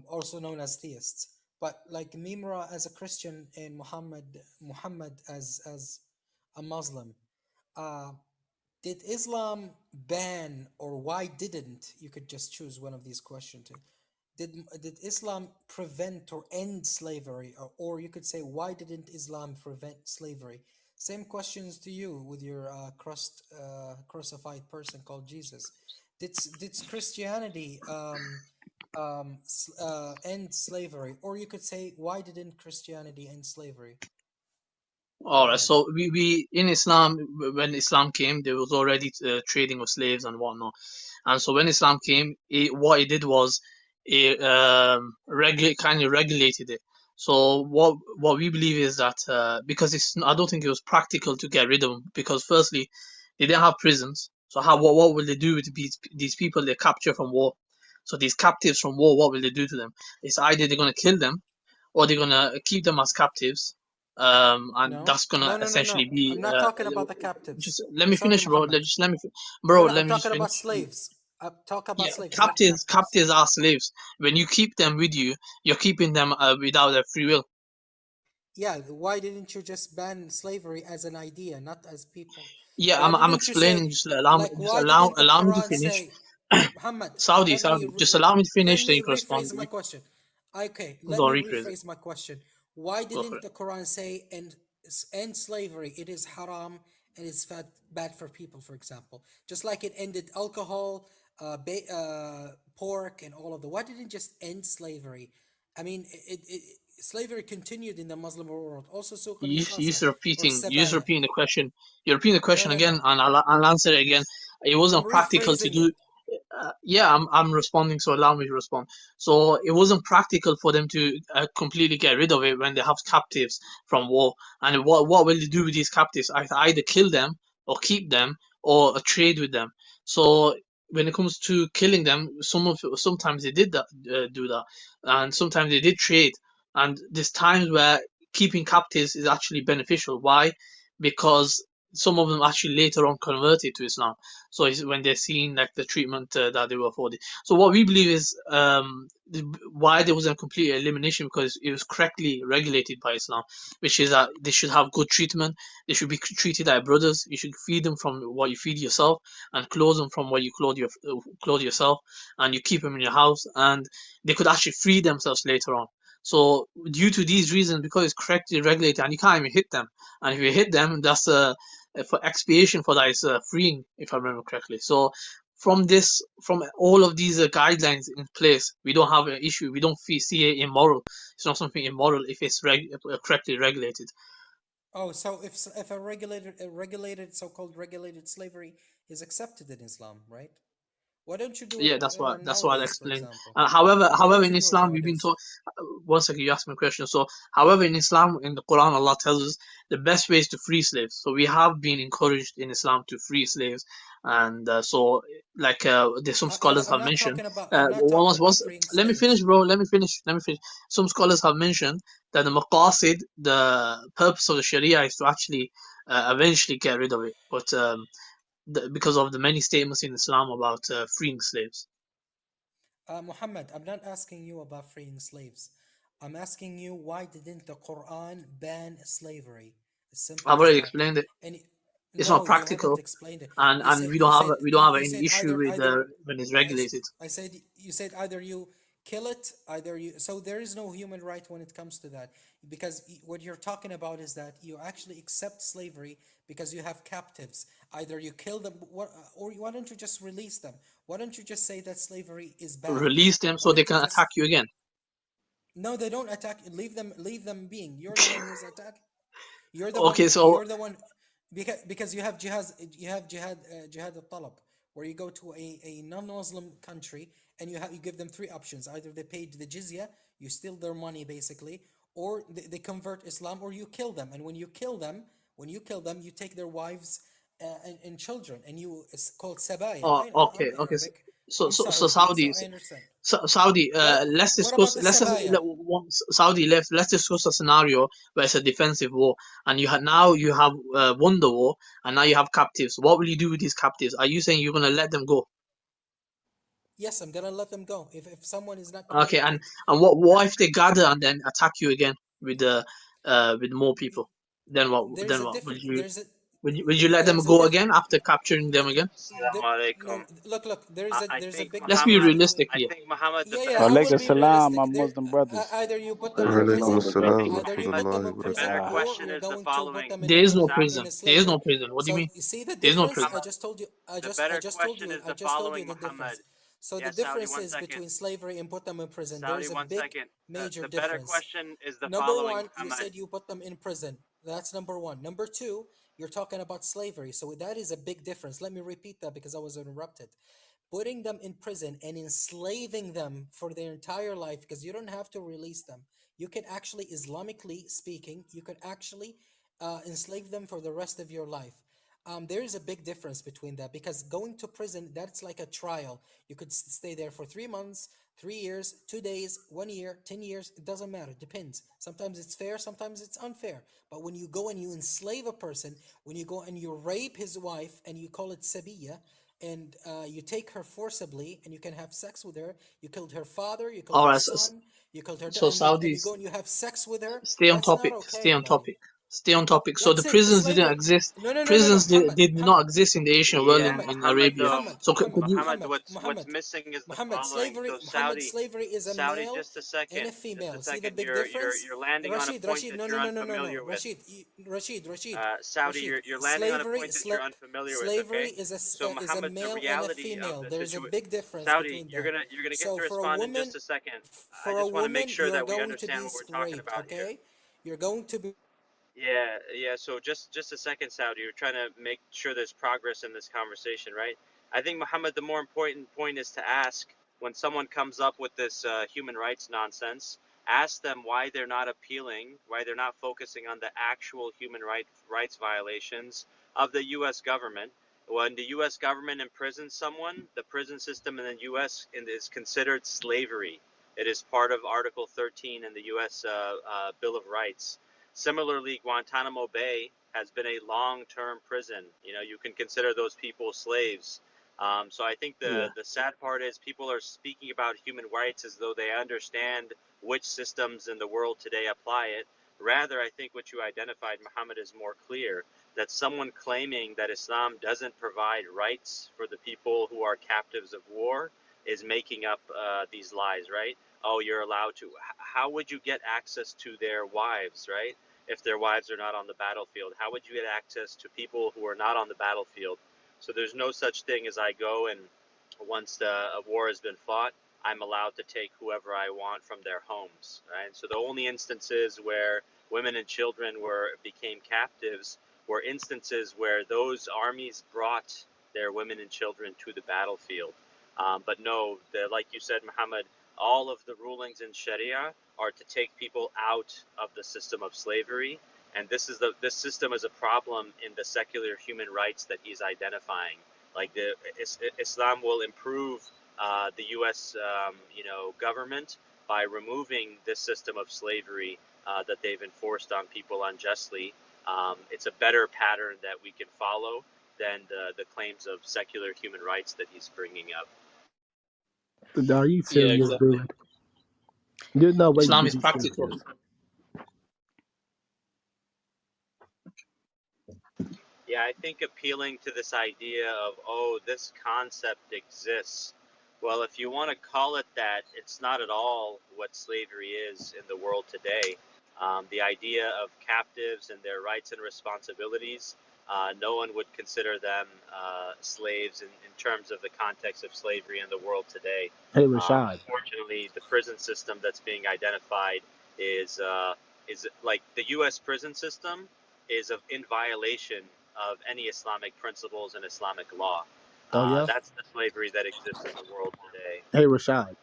[SPEAKER 6] also known as theists. But like Mimra as a Christian and Muhammad as a Muslim, uh, did Islam ban, or why didn't, you could just choose one of these questions, did Islam prevent or end slavery, or you could say why didn't Islam prevent slavery? Same questions to you with your crucified person called Jesus. Did Christianity end slavery, or you could say why didn't Christianity end slavery?
[SPEAKER 4] All
[SPEAKER 6] Go
[SPEAKER 4] right.
[SPEAKER 6] ahead.
[SPEAKER 4] So we in Islam, when Islam came, there was already trading of slaves and whatnot. And so when Islam came, what it did was it kind of regulated it. So what we believe is that because I don't think it was practical to get rid of them, because firstly they didn't have prisons. So what will they do with these people they capture from war? So these captives from war, what will they do to them? It's either they're gonna kill them or they're gonna keep them as captives, and
[SPEAKER 6] No,
[SPEAKER 4] that's gonna
[SPEAKER 6] no, no, no,
[SPEAKER 4] essentially
[SPEAKER 6] no.
[SPEAKER 4] be
[SPEAKER 6] I'm not talking about the captives.
[SPEAKER 4] just let me
[SPEAKER 6] Sorry,
[SPEAKER 4] finish, bro.
[SPEAKER 6] Muhammad.
[SPEAKER 4] Bro.
[SPEAKER 6] No, no,
[SPEAKER 4] Let
[SPEAKER 6] I'm
[SPEAKER 4] me just
[SPEAKER 6] talking
[SPEAKER 4] finish.
[SPEAKER 6] about slaves. Talk about
[SPEAKER 4] Yeah,
[SPEAKER 6] slaves, not
[SPEAKER 4] captives.
[SPEAKER 6] captives.
[SPEAKER 4] Captives are slaves. When you keep them with you, you're keeping them without their free will.
[SPEAKER 6] Yeah, why didn't you just ban slavery as an idea, not as people?
[SPEAKER 4] Yeah,
[SPEAKER 6] Why
[SPEAKER 4] I'm
[SPEAKER 6] didn't you say,
[SPEAKER 4] explaining.
[SPEAKER 6] like, why didn't the
[SPEAKER 4] Allow me to
[SPEAKER 6] Quran
[SPEAKER 4] finish.
[SPEAKER 6] say, Muhammad,
[SPEAKER 4] Saudi, just allow me to
[SPEAKER 6] let
[SPEAKER 4] finish, then
[SPEAKER 6] me
[SPEAKER 4] you can respond.
[SPEAKER 6] rephrase my question. Okay, let
[SPEAKER 4] Go
[SPEAKER 6] me
[SPEAKER 4] rephrase it.
[SPEAKER 6] rephrase my question. Why
[SPEAKER 4] Go for
[SPEAKER 6] didn't
[SPEAKER 4] it.
[SPEAKER 6] the Quran say end slavery? It is haram and it's bad for people, for example. Just like it ended alcohol, pork, and all of the. Why didn't it just end slavery? I mean, slavery continued in the Muslim world. Also, Suq al-Muqasa or
[SPEAKER 4] You're just
[SPEAKER 6] Sabaya.
[SPEAKER 4] repeating the question. You're repeating the
[SPEAKER 6] No,
[SPEAKER 4] question
[SPEAKER 6] no,
[SPEAKER 4] again,
[SPEAKER 6] no.
[SPEAKER 4] and I'll answer it again. It
[SPEAKER 6] I'm
[SPEAKER 4] wasn't practical to
[SPEAKER 6] rephrasing
[SPEAKER 4] do.
[SPEAKER 6] it.
[SPEAKER 4] Yeah, I'm responding, so allow me to respond. So it wasn't practical for them to completely get rid of it when they have captives from war. And what will they do with these captives? Either kill them or keep them or trade with them. So when it comes to killing them, sometimes they did that, do that, and sometimes they did trade. And there's times where keeping captives is actually beneficial. Why? Because some of them actually later on converted to Islam. So it's when they're seeing like the treatment that they were afforded. So what we believe is why there was a complete elimination, because it was correctly regulated by Islam, which is that they should have good treatment. They should be treated like brothers. You should feed them from what you feed yourself, and clothe them from what you clothe yourself, and you keep them in your house, and they could actually free themselves later on. So due to these reasons, because it's correctly regulated, and you can't even hit them, and if you hit them, that's for expiation for that is freeing, if I remember correctly. So from all of these guidelines in place, we don't have an issue. We don't see it immoral. It's not something immoral if it's correctly regulated.
[SPEAKER 6] Oh, so if a regulated so-called regulated slavery is accepted in Islam, right? Why don't you do it
[SPEAKER 4] Yeah, that's what I
[SPEAKER 6] nowadays, for
[SPEAKER 4] explained.
[SPEAKER 6] example? Why
[SPEAKER 4] However,
[SPEAKER 6] don't
[SPEAKER 4] in
[SPEAKER 6] you do it
[SPEAKER 4] Islam, we've been
[SPEAKER 6] nowadays?
[SPEAKER 4] taught. One second, you asked me a question. So, however, in Islam, in the Quran, Allah tells us the best way is to free slaves. So we have been encouraged in Islam to free slaves, and there's some scholars
[SPEAKER 6] I'm
[SPEAKER 4] have
[SPEAKER 6] not
[SPEAKER 4] mentioned.
[SPEAKER 6] talking about I'm not talking about freeing
[SPEAKER 4] Let me
[SPEAKER 6] slaves.
[SPEAKER 4] finish, bro. Let me finish. Let me finish. Some scholars have mentioned that the maqasid, the purpose of the Sharia, is to actually eventually get rid of it, but because of the many statements in Islam about freeing slaves.
[SPEAKER 6] Muhammad, I'm not asking you about freeing slaves. I'm asking you, why didn't the Quran ban slavery? As simple
[SPEAKER 4] I've
[SPEAKER 6] as
[SPEAKER 4] already
[SPEAKER 6] that.
[SPEAKER 4] explained it.
[SPEAKER 6] And
[SPEAKER 4] It's
[SPEAKER 6] no,
[SPEAKER 4] not
[SPEAKER 6] you haven't
[SPEAKER 4] practical,
[SPEAKER 6] explained it.
[SPEAKER 4] and we don't have
[SPEAKER 6] You
[SPEAKER 4] any
[SPEAKER 6] said
[SPEAKER 4] issue with when it's regulated.
[SPEAKER 6] I said you said either you kill it, either you. So there is no human right when it comes to that, because what you're talking about is that you actually accept slavery because you have captives. Either you kill them, or why don't you just release them? Why don't you just say that slavery is bad?
[SPEAKER 4] Release them
[SPEAKER 6] Why
[SPEAKER 4] so they
[SPEAKER 6] don't you
[SPEAKER 4] can
[SPEAKER 6] just
[SPEAKER 4] attack you again.
[SPEAKER 6] no, they don't attack. Leave them being. You're the one who's attacking. You're the one.
[SPEAKER 4] Okay, so
[SPEAKER 6] You're the one. Because you have jihad al-talab, where you go to a non-Muslim country and you give them three options: either they paid the jizya, you steal their money basically, or they convert Islam, or you kill them. And when you kill them, you take their wives and children, and it's called sabaya. I'm
[SPEAKER 4] okay,
[SPEAKER 6] Arabic.
[SPEAKER 4] so
[SPEAKER 6] I'm
[SPEAKER 4] so so
[SPEAKER 6] Saudi, so
[SPEAKER 4] Saudi,
[SPEAKER 6] I understand.
[SPEAKER 4] Saudi, let's
[SPEAKER 6] What about
[SPEAKER 4] discuss.
[SPEAKER 6] the sabaya?
[SPEAKER 4] Saudi left. Let's discuss a scenario where it's a defensive war, and you have won the war, and now you have captives. What will you do with these captives? Are you saying you're gonna let them go?
[SPEAKER 6] Yes, I'm gonna let them go if someone is not
[SPEAKER 4] Okay,
[SPEAKER 6] committed to it.
[SPEAKER 4] and what if they gather and then attack you again with more people? Then what?
[SPEAKER 6] There's
[SPEAKER 4] Then
[SPEAKER 6] a
[SPEAKER 4] what?
[SPEAKER 6] different. There's a
[SPEAKER 4] Would you let them
[SPEAKER 6] there's a
[SPEAKER 4] go
[SPEAKER 6] diff.
[SPEAKER 4] again after capturing them again?
[SPEAKER 6] There,
[SPEAKER 8] Assalamu
[SPEAKER 6] no,
[SPEAKER 8] alaikum.
[SPEAKER 6] look.
[SPEAKER 8] I
[SPEAKER 6] There's a
[SPEAKER 8] think
[SPEAKER 6] big
[SPEAKER 4] Let's be
[SPEAKER 6] difference
[SPEAKER 8] Muhammad,
[SPEAKER 6] between.
[SPEAKER 4] realistic
[SPEAKER 8] I
[SPEAKER 4] here.
[SPEAKER 8] think Muhammad, the
[SPEAKER 6] Yeah,
[SPEAKER 8] better
[SPEAKER 6] I will
[SPEAKER 9] Walaikum
[SPEAKER 6] be
[SPEAKER 8] question,
[SPEAKER 9] salam,
[SPEAKER 6] realistic.
[SPEAKER 9] my
[SPEAKER 6] There,
[SPEAKER 9] Muslim brothers.
[SPEAKER 6] either you put them in
[SPEAKER 10] Walaikum
[SPEAKER 8] Salaam,
[SPEAKER 6] prison,
[SPEAKER 8] brother.
[SPEAKER 10] assalam wa
[SPEAKER 6] either you put
[SPEAKER 8] Muhammad,
[SPEAKER 6] them
[SPEAKER 10] rahmatullahi
[SPEAKER 6] in
[SPEAKER 10] wa
[SPEAKER 8] the
[SPEAKER 6] prison,
[SPEAKER 8] better
[SPEAKER 10] barakatuh.
[SPEAKER 6] or
[SPEAKER 8] question
[SPEAKER 6] you're
[SPEAKER 8] is the
[SPEAKER 6] going to put
[SPEAKER 8] following.
[SPEAKER 6] them
[SPEAKER 4] There is no
[SPEAKER 8] Saudi,
[SPEAKER 6] in
[SPEAKER 4] prison.
[SPEAKER 6] a
[SPEAKER 4] There is no
[SPEAKER 6] slavery.
[SPEAKER 4] prison. What do you
[SPEAKER 6] So
[SPEAKER 4] mean?
[SPEAKER 6] you see the
[SPEAKER 4] There is no
[SPEAKER 6] difference.
[SPEAKER 4] prison.
[SPEAKER 6] I just told you.
[SPEAKER 8] the better question is
[SPEAKER 6] I
[SPEAKER 8] the
[SPEAKER 6] just told you
[SPEAKER 8] following,
[SPEAKER 6] the
[SPEAKER 8] Muhammad.
[SPEAKER 6] difference. So the
[SPEAKER 8] Yes, Saudi,
[SPEAKER 6] difference
[SPEAKER 8] one
[SPEAKER 6] is
[SPEAKER 8] second.
[SPEAKER 6] between slavery and put them in prison. There
[SPEAKER 8] Saudi,
[SPEAKER 6] is a
[SPEAKER 8] one
[SPEAKER 6] big
[SPEAKER 8] second.
[SPEAKER 6] major
[SPEAKER 8] The better
[SPEAKER 6] difference.
[SPEAKER 8] question is the
[SPEAKER 6] Number
[SPEAKER 8] following,
[SPEAKER 6] one, you
[SPEAKER 8] Muhammad.
[SPEAKER 6] said you put them in prison. That's number one. Number two, you're talking about slavery. So that is a big difference. Let me repeat that because I was interrupted. Putting them in prison and enslaving them for their entire life, because you don't have to release them. You can actually, Islamically speaking, you can actually enslave them for the rest of your life. There is a big difference between that, because going to prison, that's like a trial. You could stay there for 3 months, 3 years, 2 days, 1 year, 10 years. It doesn't matter. It depends. Sometimes it's fair, sometimes it's unfair. But when you go and you enslave a person, when you go and you rape his wife and you call it sabiya, and you take her forcibly and you can have sex with her, you killed her father, you killed
[SPEAKER 4] All
[SPEAKER 6] her
[SPEAKER 4] right.
[SPEAKER 6] son, you killed her,
[SPEAKER 4] So
[SPEAKER 6] and you
[SPEAKER 4] Saudis,
[SPEAKER 6] go and you have sex with her.
[SPEAKER 4] stay on
[SPEAKER 6] That's not
[SPEAKER 4] topic.
[SPEAKER 6] okay,
[SPEAKER 4] Stay on
[SPEAKER 6] buddy.
[SPEAKER 4] topic. Stay on topic. So the
[SPEAKER 6] That's it.
[SPEAKER 4] prisons didn't
[SPEAKER 6] Slavery.
[SPEAKER 4] exist.
[SPEAKER 6] No.
[SPEAKER 4] Prisons
[SPEAKER 6] Muhammad,
[SPEAKER 4] did not
[SPEAKER 6] Muhammad,
[SPEAKER 4] exist in the ancient world
[SPEAKER 8] Yeah,
[SPEAKER 6] Muhammad,
[SPEAKER 4] in
[SPEAKER 8] Muhammad,
[SPEAKER 4] Arabia.
[SPEAKER 8] though,
[SPEAKER 6] Muhammad,
[SPEAKER 4] So
[SPEAKER 6] Muhammad,
[SPEAKER 4] could you?
[SPEAKER 8] Muhammad,
[SPEAKER 6] Muhammad,
[SPEAKER 8] what's
[SPEAKER 6] Muhammad,
[SPEAKER 8] missing is the
[SPEAKER 6] Muhammad.
[SPEAKER 8] following.
[SPEAKER 6] Slavery,
[SPEAKER 8] So
[SPEAKER 6] Muhammad.
[SPEAKER 8] Saudi,
[SPEAKER 6] Slavery is a
[SPEAKER 8] Saudi,
[SPEAKER 6] male
[SPEAKER 8] just a
[SPEAKER 6] and
[SPEAKER 8] second,
[SPEAKER 6] a
[SPEAKER 8] just a
[SPEAKER 6] female. See the
[SPEAKER 8] second.
[SPEAKER 6] big
[SPEAKER 8] You're
[SPEAKER 6] difference?
[SPEAKER 8] you're landing on a
[SPEAKER 6] Rashid,
[SPEAKER 8] point
[SPEAKER 6] Rashid.
[SPEAKER 8] that
[SPEAKER 6] No,
[SPEAKER 8] you're
[SPEAKER 6] no, no, no, no, no.
[SPEAKER 8] unfamiliar with. Saudi,
[SPEAKER 6] Rashid.
[SPEAKER 8] you're landing on a point that you're unfamiliar with.
[SPEAKER 6] Slavery
[SPEAKER 8] Okay, so
[SPEAKER 6] is a
[SPEAKER 8] Muhammad, the
[SPEAKER 6] male and a
[SPEAKER 8] reality of
[SPEAKER 6] female.
[SPEAKER 8] the
[SPEAKER 6] There's a
[SPEAKER 8] situation.
[SPEAKER 6] big difference
[SPEAKER 8] Saudi,
[SPEAKER 6] between that.
[SPEAKER 8] you're gonna get
[SPEAKER 6] So
[SPEAKER 8] to respond in just a second. I
[SPEAKER 6] for a
[SPEAKER 8] just want to make
[SPEAKER 6] woman,
[SPEAKER 8] sure
[SPEAKER 6] you're
[SPEAKER 8] that we
[SPEAKER 6] going to
[SPEAKER 8] understand
[SPEAKER 6] be
[SPEAKER 8] what we're talking
[SPEAKER 6] raped.
[SPEAKER 8] about here.
[SPEAKER 6] Okay, you're going to be.
[SPEAKER 8] Yeah, yeah. So just a second, Saudi. You're trying to make sure there's progress in this conversation, right? I think, Muhammad, the more important point is to ask when someone comes up with this human rights nonsense, ask them why they're not appealing, why they're not focusing on the actual human rights violations of the U.S. government. When the U.S. government imprisons someone, the prison system in the U.S. is considered slavery. It is part of Article 13 in the U.S. Bill of Rights. Similarly, Guantanamo Bay has been a long-term prison. You know, you can consider those people slaves. So I think
[SPEAKER 4] Yeah.
[SPEAKER 8] the sad part is people are speaking about human rights as though they understand which systems in the world today apply it. Rather, I think what you identified, Muhammad, is more clear, that someone claiming that Islam doesn't provide rights for the people who are captives of war is making up these lies, right? Oh, you're allowed to. How would you get access to their wives, right? If their wives are not on the battlefield? How would you get access to people who are not on the battlefield? So there's no such thing as I go and once a war has been fought, I'm allowed to take whoever I want from their homes, right? So the only instances where women and children became captives were instances where those armies brought their women and children to the battlefield. But no, like you said, Muhammad, all of the rulings in Sharia are to take people out of the system of slavery, and this system is a problem in the secular human rights that he's identifying. Like Islam will improve the U.S. Government by removing this system of slavery that they've enforced on people unjustly. It's a better pattern that we can follow than the claims of secular human rights that he's bringing up.
[SPEAKER 3] Are you
[SPEAKER 4] Yeah,
[SPEAKER 3] serious,
[SPEAKER 4] exactly.
[SPEAKER 3] dude? There's no way you
[SPEAKER 4] Islam
[SPEAKER 3] can
[SPEAKER 4] is
[SPEAKER 3] be
[SPEAKER 4] practical.
[SPEAKER 3] serious.
[SPEAKER 8] Yeah, I think appealing to this idea of, oh, this concept exists. Well, if you want to call it that, it's not at all what slavery is in the world today. The idea of captives and their rights and responsibilities, no one would consider them slaves in terms of the context of slavery in the world today.
[SPEAKER 3] Hey, Rashad.
[SPEAKER 8] Unfortunately, the prison system that's being identified is like the U.S. prison system is in violation of any Islamic principles and Islamic law.
[SPEAKER 3] Oh yeah.
[SPEAKER 8] That's the slavery that exists in the world today.
[SPEAKER 3] Hey, Rashad.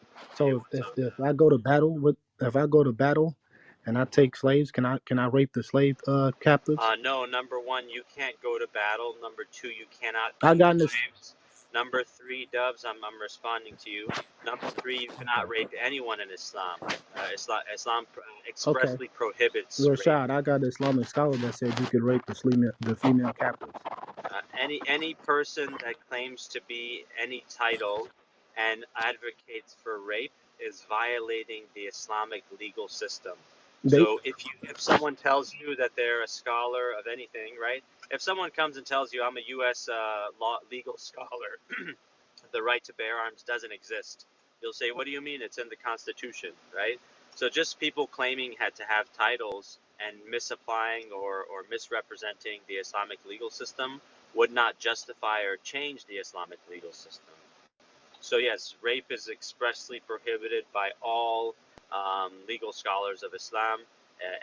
[SPEAKER 8] Hey,
[SPEAKER 3] So
[SPEAKER 8] what's up?
[SPEAKER 3] if I go to battle and I take slaves, can I rape the slave captives?
[SPEAKER 8] No, number one, you can't go to battle. Number two, you cannot
[SPEAKER 3] I
[SPEAKER 8] keep
[SPEAKER 3] got in this.
[SPEAKER 8] slaves. Number three, Dubs, I'm responding to you. Number three, you cannot rape anyone in Islam. Islam
[SPEAKER 3] Okay,
[SPEAKER 8] expressly prohibits rape.
[SPEAKER 3] Rashad. I got an Islamic scholar that said you could rape the female captives.
[SPEAKER 8] Any person that claims to be any title and advocates for rape is violating the Islamic legal system.
[SPEAKER 3] They
[SPEAKER 8] So if someone tells you that they're a scholar of anything, right? If someone comes and tells you I'm a U.S. Legal scholar, the right to bear arms doesn't exist. You'll say, what do you mean? It's in the Constitution, right? So just people claiming had to have titles and misapplying or misrepresenting the Islamic legal system would not justify or change the Islamic legal system. So yes, rape is expressly prohibited by all legal scholars of Islam.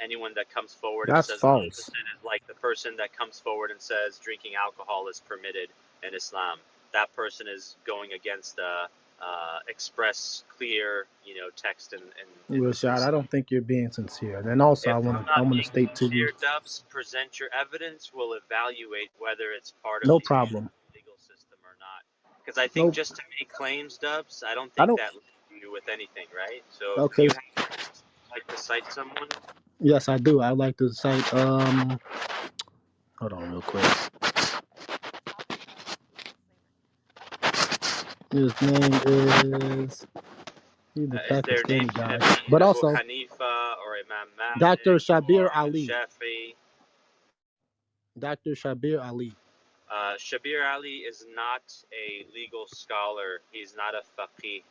[SPEAKER 8] Anyone that comes forward and
[SPEAKER 3] that's
[SPEAKER 8] says the
[SPEAKER 3] false.
[SPEAKER 8] opposite is like the person that comes forward and says drinking alcohol is permitted in Islam. That person is going against the express, clear, text in
[SPEAKER 3] Rashad, I
[SPEAKER 8] Islam.
[SPEAKER 3] don't think you're being sincere. And then also,
[SPEAKER 8] If
[SPEAKER 3] I
[SPEAKER 8] I'm
[SPEAKER 3] want
[SPEAKER 8] not
[SPEAKER 3] to
[SPEAKER 8] being
[SPEAKER 3] state to you,
[SPEAKER 8] sincere, Dubs, present your evidence. We'll evaluate whether it's part of
[SPEAKER 3] no
[SPEAKER 8] the Islamic
[SPEAKER 3] problem.
[SPEAKER 8] legal system or not. Because I think
[SPEAKER 3] No,
[SPEAKER 8] just to make claims, Dubs, I don't
[SPEAKER 3] I
[SPEAKER 8] think
[SPEAKER 3] don't.
[SPEAKER 8] that leaves you with anything, right? So do
[SPEAKER 3] Okay,
[SPEAKER 8] you like to cite someone?
[SPEAKER 3] yes, I do. I'd like to cite. Hold on, real quick. His name is. He's the
[SPEAKER 8] Is their name
[SPEAKER 3] Pakistani
[SPEAKER 8] going
[SPEAKER 3] guy,
[SPEAKER 8] to be
[SPEAKER 3] but
[SPEAKER 8] Abu
[SPEAKER 3] also
[SPEAKER 8] Hanifa or Imam
[SPEAKER 3] Dr.
[SPEAKER 8] Malik
[SPEAKER 3] Shabir
[SPEAKER 8] or
[SPEAKER 3] Ali.
[SPEAKER 8] Shafi?
[SPEAKER 3] Dr. Shabir Ali.
[SPEAKER 8] Shabir Ali is not a legal scholar. He's not a faqih.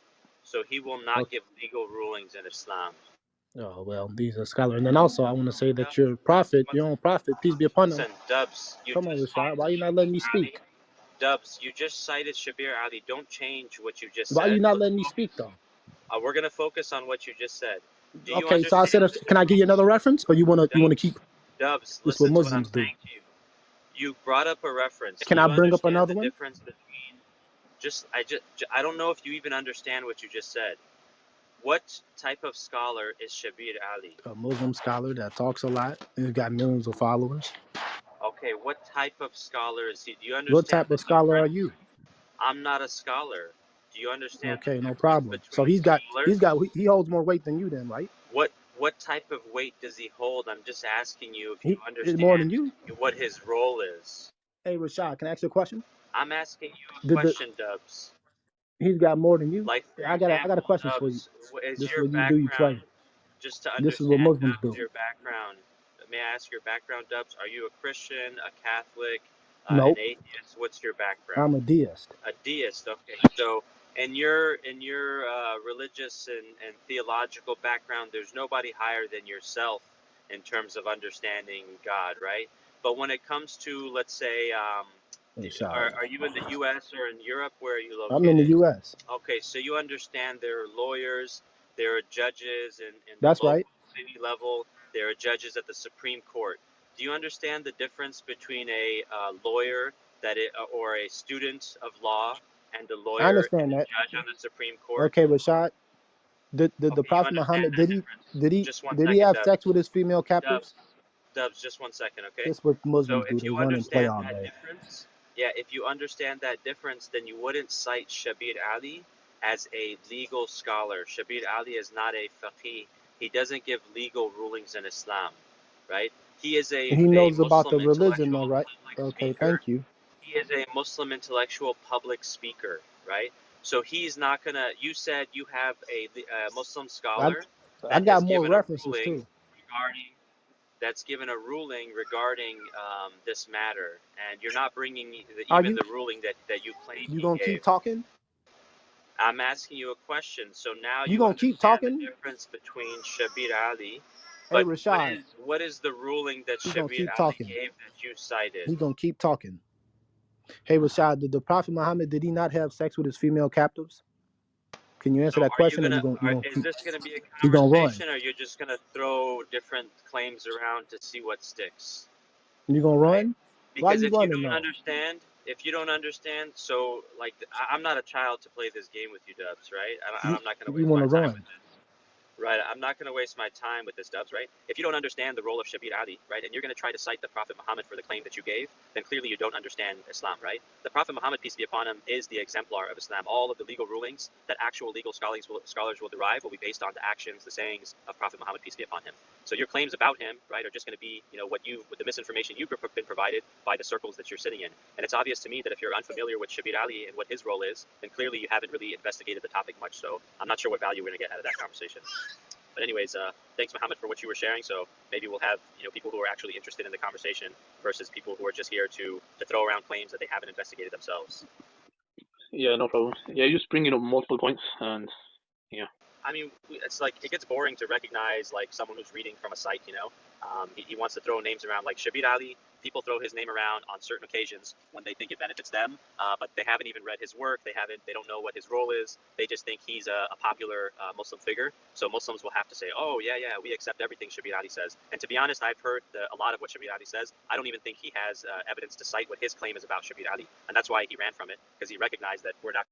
[SPEAKER 8] So he will not
[SPEAKER 3] Okay.
[SPEAKER 8] give legal rulings in Islam.
[SPEAKER 3] Oh well, these are scholars. And then also, I want to say
[SPEAKER 8] No,
[SPEAKER 3] that your prophet, your own prophet, peace be upon him.
[SPEAKER 8] listen, Dubs, you
[SPEAKER 3] Come on,
[SPEAKER 8] just
[SPEAKER 3] Rashad.
[SPEAKER 8] cited
[SPEAKER 3] Why you not letting me
[SPEAKER 8] Shabir Ali.
[SPEAKER 3] speak?
[SPEAKER 8] Dubs, you just cited Shabir Ali. Don't change what you just
[SPEAKER 3] Why you
[SPEAKER 8] said.
[SPEAKER 3] not
[SPEAKER 8] Let's
[SPEAKER 3] letting me speak
[SPEAKER 8] focus.
[SPEAKER 3] though?
[SPEAKER 8] We're gonna focus on what you just said. Do you
[SPEAKER 3] Okay, so I said,
[SPEAKER 8] understand?
[SPEAKER 3] can I give you another reference, or you wanna keep
[SPEAKER 8] Dubs,
[SPEAKER 3] this? What
[SPEAKER 8] listen to what I'm
[SPEAKER 3] Muslims do?
[SPEAKER 8] saying to you. You brought up a reference. Do
[SPEAKER 3] Can I
[SPEAKER 8] you
[SPEAKER 3] bring up
[SPEAKER 8] understand
[SPEAKER 3] another
[SPEAKER 8] the
[SPEAKER 3] one?
[SPEAKER 8] difference between I don't know if you even understand what you just said. What type of scholar is Shabir Ali?
[SPEAKER 3] A Muslim scholar that talks a lot and he's got millions of followers.
[SPEAKER 8] Okay, what type of scholar is he? Do you
[SPEAKER 3] What
[SPEAKER 8] understand
[SPEAKER 3] type
[SPEAKER 8] the
[SPEAKER 3] of scholar are
[SPEAKER 8] difference?
[SPEAKER 3] you?
[SPEAKER 8] I'm not a scholar. Do you understand the
[SPEAKER 3] Okay, no
[SPEAKER 8] difference
[SPEAKER 3] problem. So
[SPEAKER 8] between scholars?
[SPEAKER 3] he holds more weight than you then, right?
[SPEAKER 8] What type of weight does he hold? I'm just asking you if you
[SPEAKER 3] He is more than
[SPEAKER 8] understand
[SPEAKER 3] you.
[SPEAKER 8] what his role is.
[SPEAKER 3] Hey, Rashad, can I ask you a question?
[SPEAKER 8] I'm asking you a
[SPEAKER 3] Did the
[SPEAKER 8] question, Dubs.
[SPEAKER 3] He's got more than you?
[SPEAKER 8] Like for
[SPEAKER 3] I got a
[SPEAKER 8] example,
[SPEAKER 3] question for you.
[SPEAKER 8] Dubs, is
[SPEAKER 3] This is
[SPEAKER 8] your
[SPEAKER 3] what you do. You
[SPEAKER 8] background,
[SPEAKER 3] play.
[SPEAKER 8] just to
[SPEAKER 3] This is what
[SPEAKER 8] understand,
[SPEAKER 3] Muslims
[SPEAKER 8] Dubs,
[SPEAKER 3] do.
[SPEAKER 8] your background? May I ask your background, Dubs? Are you a Christian, a Catholic, an
[SPEAKER 3] Nope,
[SPEAKER 8] atheist? What's your background?
[SPEAKER 3] I'm a deist.
[SPEAKER 8] A deist. Okay, so in your religious and theological background, there's nobody higher than yourself in terms of understanding God, right? But when it comes to, let's say,
[SPEAKER 3] Rashad.
[SPEAKER 8] Are you in the U.S. or in Europe? Where are you
[SPEAKER 3] I'm in the
[SPEAKER 8] located?
[SPEAKER 3] U.S.
[SPEAKER 8] Okay, so you understand there are lawyers, there are judges in the
[SPEAKER 3] That's right.
[SPEAKER 8] local city level, there are judges at the Supreme Court. Do you understand the difference between a lawyer or a student of law and a
[SPEAKER 3] I
[SPEAKER 8] lawyer and
[SPEAKER 3] understand
[SPEAKER 8] a
[SPEAKER 3] that.
[SPEAKER 8] judge on the Supreme Court?
[SPEAKER 3] Okay, Rashad. Did the
[SPEAKER 8] Okay, you
[SPEAKER 3] Prophet
[SPEAKER 8] understand
[SPEAKER 3] Muhammad
[SPEAKER 8] that difference. Just one
[SPEAKER 3] did he
[SPEAKER 8] second,
[SPEAKER 3] have
[SPEAKER 8] Dubs.
[SPEAKER 3] sex with his female captives?
[SPEAKER 8] Dubs, Dubs, just one second, okay?
[SPEAKER 3] This is what
[SPEAKER 8] So
[SPEAKER 3] Muslims do.
[SPEAKER 8] if
[SPEAKER 3] They
[SPEAKER 8] you
[SPEAKER 3] run and play
[SPEAKER 8] understand
[SPEAKER 3] all
[SPEAKER 8] that
[SPEAKER 3] day.
[SPEAKER 8] difference, yeah, if you understand that difference, then you wouldn't cite Shabir Ali as a legal scholar. Shabir Ali is not a faqih. He doesn't give legal rulings in Islam, right? He is
[SPEAKER 3] He
[SPEAKER 8] a
[SPEAKER 3] knows about the
[SPEAKER 8] Muslim
[SPEAKER 3] religion, though,
[SPEAKER 8] intellectual
[SPEAKER 3] right?
[SPEAKER 8] public
[SPEAKER 3] Okay,
[SPEAKER 8] speaker.
[SPEAKER 3] thank you.
[SPEAKER 8] He is a Muslim intellectual public speaker, right? So he's not gonna. You said you have a Muslim
[SPEAKER 3] I
[SPEAKER 8] scholar
[SPEAKER 3] I
[SPEAKER 8] that
[SPEAKER 3] got
[SPEAKER 8] has
[SPEAKER 3] more
[SPEAKER 8] given a
[SPEAKER 3] references
[SPEAKER 8] ruling
[SPEAKER 3] too.
[SPEAKER 8] regarding this matter, and you're not bringing
[SPEAKER 3] Are
[SPEAKER 8] even
[SPEAKER 3] you
[SPEAKER 8] the ruling that you claim
[SPEAKER 3] you
[SPEAKER 8] he
[SPEAKER 3] gonna keep
[SPEAKER 8] gave.
[SPEAKER 3] talking?
[SPEAKER 8] I'm asking you a question, so now
[SPEAKER 3] You
[SPEAKER 8] you
[SPEAKER 3] gonna keep
[SPEAKER 8] understand the
[SPEAKER 3] talking?
[SPEAKER 8] difference between Shabir Ali.
[SPEAKER 3] Hey,
[SPEAKER 8] But
[SPEAKER 3] Rashad,
[SPEAKER 8] what is the ruling that
[SPEAKER 3] he gonna
[SPEAKER 8] Shabir
[SPEAKER 3] keep
[SPEAKER 8] Ali
[SPEAKER 3] talking.
[SPEAKER 8] gave that you cited?
[SPEAKER 3] He gonna keep talking. Hey, Rashad, did the Prophet Muhammad did he not have sex with his female captives? Can you
[SPEAKER 8] So
[SPEAKER 3] answer that
[SPEAKER 8] are you
[SPEAKER 3] question, or
[SPEAKER 8] gonna? Is
[SPEAKER 3] keep
[SPEAKER 8] this gonna be a
[SPEAKER 3] you gonna run?
[SPEAKER 8] conversation, or you're just gonna throw different claims around to see what sticks?
[SPEAKER 3] You gonna
[SPEAKER 8] Right?
[SPEAKER 3] run? Why
[SPEAKER 8] Because
[SPEAKER 3] you running though?
[SPEAKER 8] if you don't understand, so like I'm not a child to play this game with you, Dubs, right?
[SPEAKER 3] You
[SPEAKER 8] I'm not going to
[SPEAKER 3] you
[SPEAKER 8] waste my
[SPEAKER 3] wanna
[SPEAKER 8] time with
[SPEAKER 3] run?
[SPEAKER 8] this. Right, I'm not going to waste my time with this, Dubs, right? If you don't understand the role of Shabir Ali, right, and you're going to try to cite the Prophet Muhammad for the claim that you gave, then clearly you don't understand Islam, right? The Prophet Muhammad, peace be upon him, is the exemplar of Islam. All of the legal rulings that actual legal scholars will derive will be based on the actions, the sayings of Prophet Muhammad, peace be upon him. So your claims about him, right, are just going to be, with the misinformation you've been provided by the circles that you're sitting in. And it's obvious to me that if you're unfamiliar with Shabir Ali and what his role is, then clearly you haven't really investigated the topic much. So I'm not sure what value we're going to get out of that conversation. But anyways, thanks, Muhammad, for what you were sharing. So maybe we'll have people who are actually interested in the conversation versus people who are just here to throw around claims that they haven't investigated themselves.
[SPEAKER 4] Yeah, no problem. Yeah, you're just bringing up multiple points, and yeah.
[SPEAKER 8] I mean, it's like it gets boring to recognize like someone who's reading from a site. He wants to throw names around like Shabir Ali. People throw his name around on certain occasions when they think it benefits them, but they haven't even read his work. They don't know what his role is. They just think he's a popular Muslim figure. So Muslims will have to say, oh yeah, we accept everything Shabir Ali says. And to be honest, I've heard a lot of what Shabir Ali says. I don't even think he has evidence to cite what his claim is about Shabir Ali, and that's why he ran from it, because he recognized that we're not